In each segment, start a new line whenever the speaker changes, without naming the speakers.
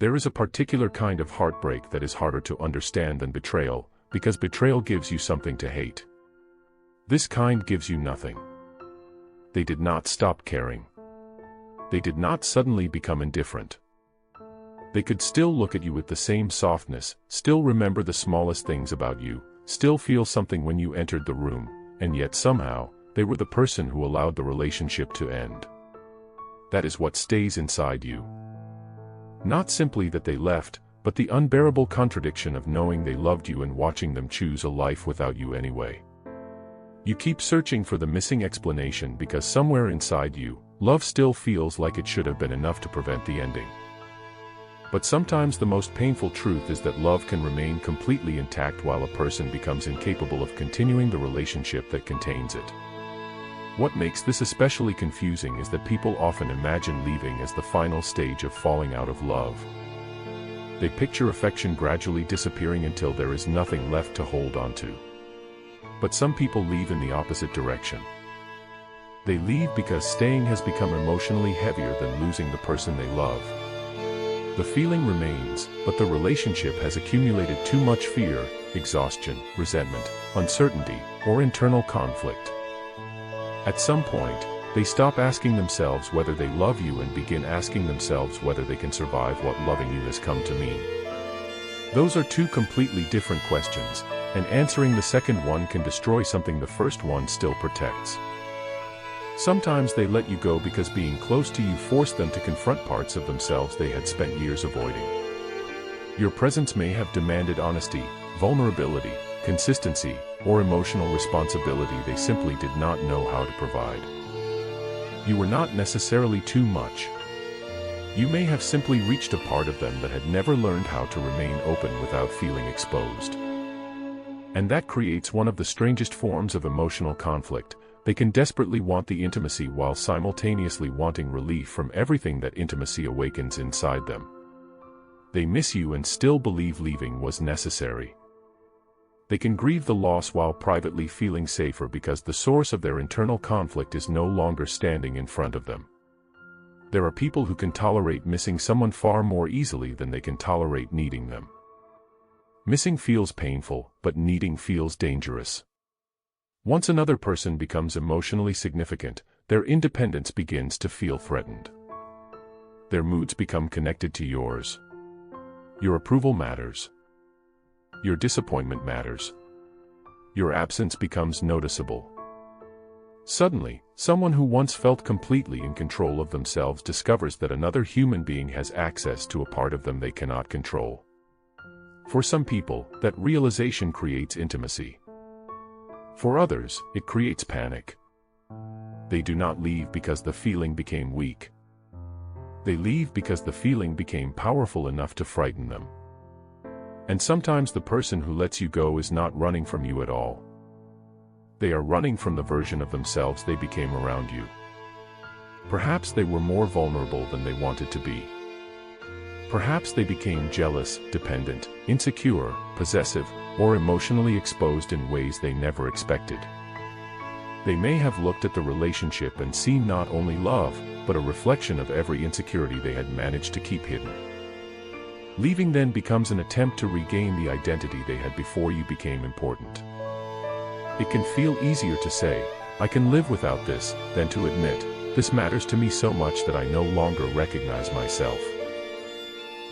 There is a particular kind of heartbreak that is harder to understand than betrayal, because betrayal gives you something to hate. This kind gives you nothing. They did not stop caring. They did not suddenly become indifferent. They could still look at you with the same softness, still remember the smallest things about you, still feel something when you entered the room, and yet somehow, they were the person who allowed the relationship to end. That is what stays inside you. Not simply that they left, but the unbearable contradiction of knowing they loved you and watching them choose a life without you anyway. You keep searching for the missing explanation because somewhere inside you, love still feels like it should have been enough to prevent the ending. But sometimes the most painful truth is that love can remain completely intact while a person becomes incapable of continuing the relationship that contains it. What makes this especially confusing is that people often imagine leaving as the final stage of falling out of love. They picture affection gradually disappearing until there is nothing left to hold on to. But some people leave in the opposite direction. They leave because staying has become emotionally heavier than losing the person they love. The feeling remains, but the relationship has accumulated too much fear, exhaustion, resentment, uncertainty, or internal conflict. At some point, they stop asking themselves whether they love you and begin asking themselves whether they can survive what loving you has come to mean. Those are two completely different questions, and answering the second one can destroy something the first one still protects. Sometimes they let you go because being close to you forced them to confront parts of themselves they had spent years avoiding. Your presence may have demanded honesty, vulnerability, consistency, or emotional responsibility they simply did not know how to provide. You were not necessarily too much. You may have simply reached a part of them that had never learned how to remain open without feeling exposed. And that creates one of the strangest forms of emotional conflict. They can desperately want the intimacy while simultaneously wanting relief from everything that intimacy awakens inside them. They miss you and still believe leaving was necessary. They can grieve the loss while privately feeling safer because the source of their internal conflict is no longer standing in front of them. There are people who can tolerate missing someone far more easily than they can tolerate needing them. Missing feels painful, but needing feels dangerous. Once another person becomes emotionally significant, their independence begins to feel threatened. Their moods become connected to yours. Your approval matters. Your disappointment matters. Your absence becomes noticeable. Suddenly, someone who once felt completely in control of themselves discovers that another human being has access to a part of them they cannot control. For some people, that realization creates intimacy. For others, it creates panic. They do not leave because the feeling became weak. They leave because the feeling became powerful enough to frighten them. And sometimes the person who lets you go is not running from you at all. They are running from the version of themselves they became around you. Perhaps they were more vulnerable than they wanted to be. Perhaps they became jealous, dependent, insecure, possessive, or emotionally exposed in ways they never expected. They may have looked at the relationship and seen not only love, but a reflection of every insecurity they had managed to keep hidden. Leaving then becomes an attempt to regain the identity they had before you became important. It can feel easier to say, "I can live without this," than to admit, "This matters to me so much that I no longer recognize myself."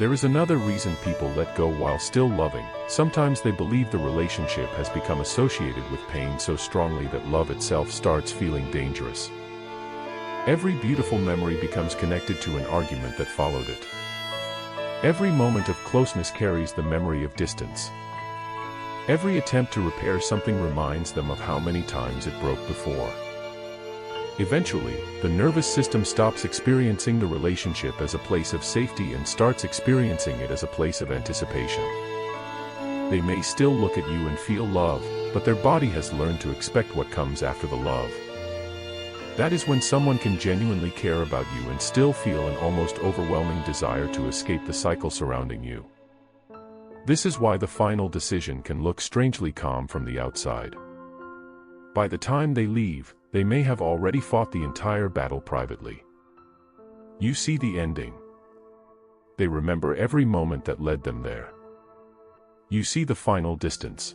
There is another reason people let go while still loving. Sometimes they believe the relationship has become associated with pain so strongly that love itself starts feeling dangerous. Every beautiful memory becomes connected to an argument that followed it. Every moment of closeness carries the memory of distance. Every attempt to repair something reminds them of how many times it broke before. Eventually, the nervous system stops experiencing the relationship as a place of safety and starts experiencing it as a place of anticipation. They may still look at you and feel love, but their body has learned to expect what comes after the love. That is when someone can genuinely care about you and still feel an almost overwhelming desire to escape the cycle surrounding you. This is why the final decision can look strangely calm from the outside. By the time they leave, they may have already fought the entire battle privately. You see the ending. They remember every moment that led them there. You see the final distance.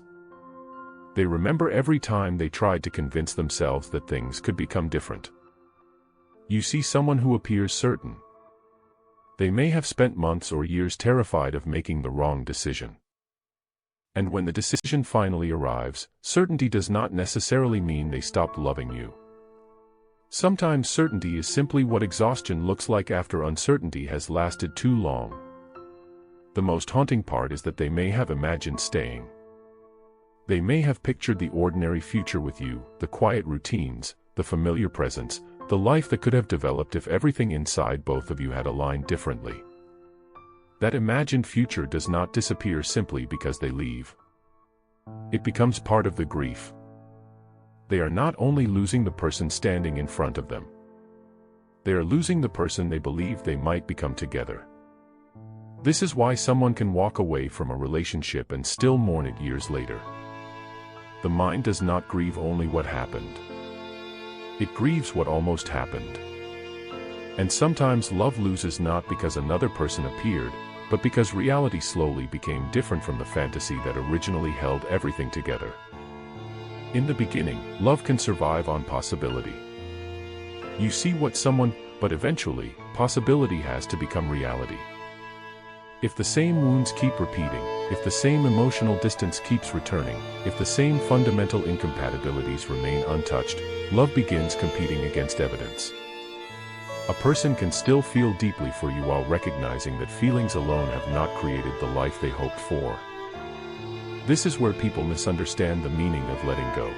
They remember every time they tried to convince themselves that things could become different. You see someone who appears certain. They may have spent months or years terrified of making the wrong decision. And when the decision finally arrives, certainty does not necessarily mean they stopped loving you. Sometimes certainty is simply what exhaustion looks like after uncertainty has lasted too long. The most haunting part is that they may have imagined staying. They may have pictured the ordinary future with you, the quiet routines, the familiar presence, the life that could have developed if everything inside both of you had aligned differently. That imagined future does not disappear simply because they leave. It becomes part of the grief. They are not only losing the person standing in front of them. They are losing the person they believed they might become together. This is why someone can walk away from a relationship and still mourn it years later. The mind does not grieve only what happened. It grieves what almost happened. And sometimes love loses not because another person appeared, but because reality slowly became different from the fantasy that originally held everything together. In the beginning, love can survive on possibility. You see what someone, but eventually, possibility has to become reality. If the same wounds keep repeating, if the same emotional distance keeps returning, if the same fundamental incompatibilities remain untouched, love begins competing against evidence. A person can still feel deeply for you while recognizing that feelings alone have not created the life they hoped for. This is where people misunderstand the meaning of letting go.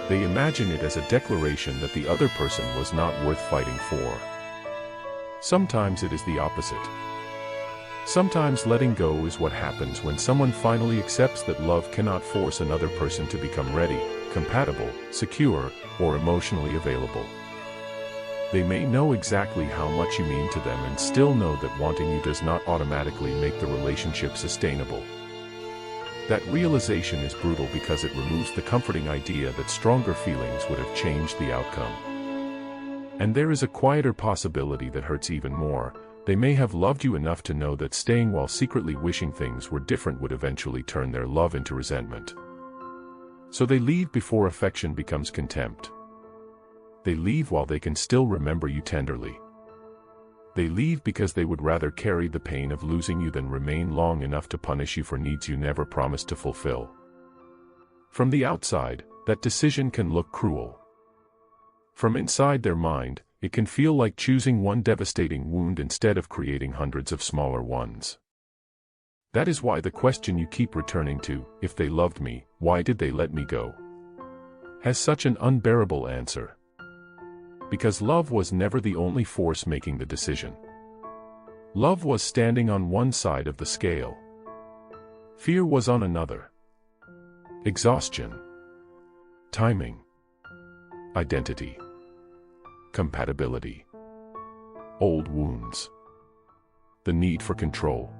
They imagine it as a declaration that the other person was not worth fighting for. Sometimes it is the opposite. Sometimes letting go is what happens when someone finally accepts that love cannot force another person to become ready, compatible, secure, or emotionally available. They may know exactly how much you mean to them and still know that wanting you does not automatically make the relationship sustainable. That realization is brutal because it removes the comforting idea that stronger feelings would have changed the outcome. And there is a quieter possibility that hurts even more. They may have loved you enough to know that staying while secretly wishing things were different would eventually turn their love into resentment. So they leave before affection becomes contempt. They leave while they can still remember you tenderly. They leave because they would rather carry the pain of losing you than remain long enough to punish you for needs you never promised to fulfill. From the outside, that decision can look cruel. From inside their mind, it can feel like choosing one devastating wound instead of creating hundreds of smaller ones. That is why the question you keep returning to, if they loved me, why did they let me go, has such an unbearable answer. Because love was never the only force making the decision. Love was standing on one side of the scale. Fear was on another. Exhaustion. Timing. Identity. Compatibility. Old wounds. The need for control.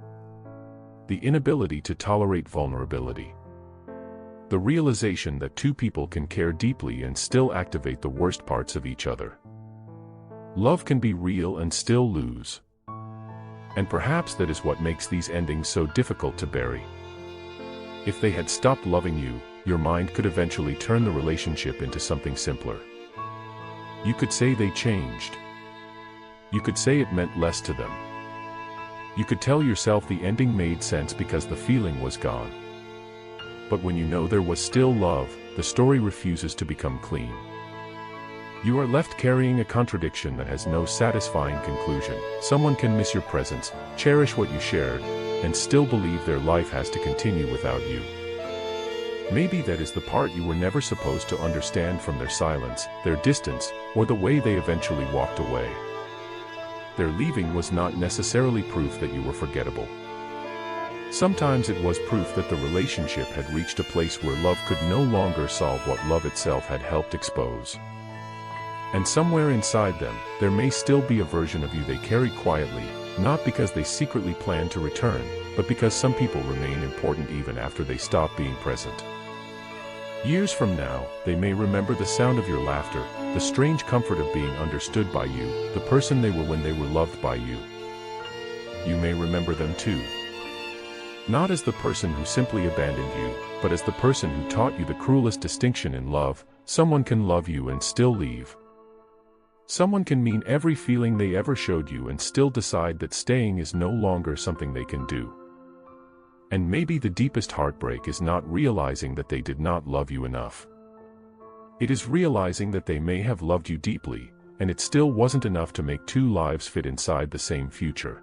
The inability to tolerate vulnerability. The realization that two people can care deeply and still activate the worst parts of each other. Love can be real and still lose. And perhaps that is what makes these endings so difficult to bury. If they had stopped loving you, your mind could eventually turn the relationship into something simpler. You could say they changed. You could say it meant less to them. You could tell yourself the ending made sense because the feeling was gone. But when you know there was still love, the story refuses to become clean. You are left carrying a contradiction that has no satisfying conclusion. Someone can miss your presence, cherish what you shared, and still believe their life has to continue without you. Maybe that is the part you were never supposed to understand from their silence, their distance, or the way they eventually walked away. Their leaving was not necessarily proof that you were forgettable. Sometimes it was proof that the relationship had reached a place where love could no longer solve what love itself had helped expose. And somewhere inside them, there may still be a version of you they carry quietly, not because they secretly plan to return, but because some people remain important even after they stop being present. Years from now, they may remember the sound of your laughter, the strange comfort of being understood by you, the person they were when they were loved by you. you may remember them too. Not as the person who simply abandoned you, but as the person who taught you the cruelest distinction in love. Someone can love you and still leave. Someone can mean every feeling they ever showed you and still decide that staying is no longer something they can do. And maybe the deepest heartbreak is not realizing that they did not love you enough. It is realizing that they may have loved you deeply, and it still wasn't enough to make two lives fit inside the same future.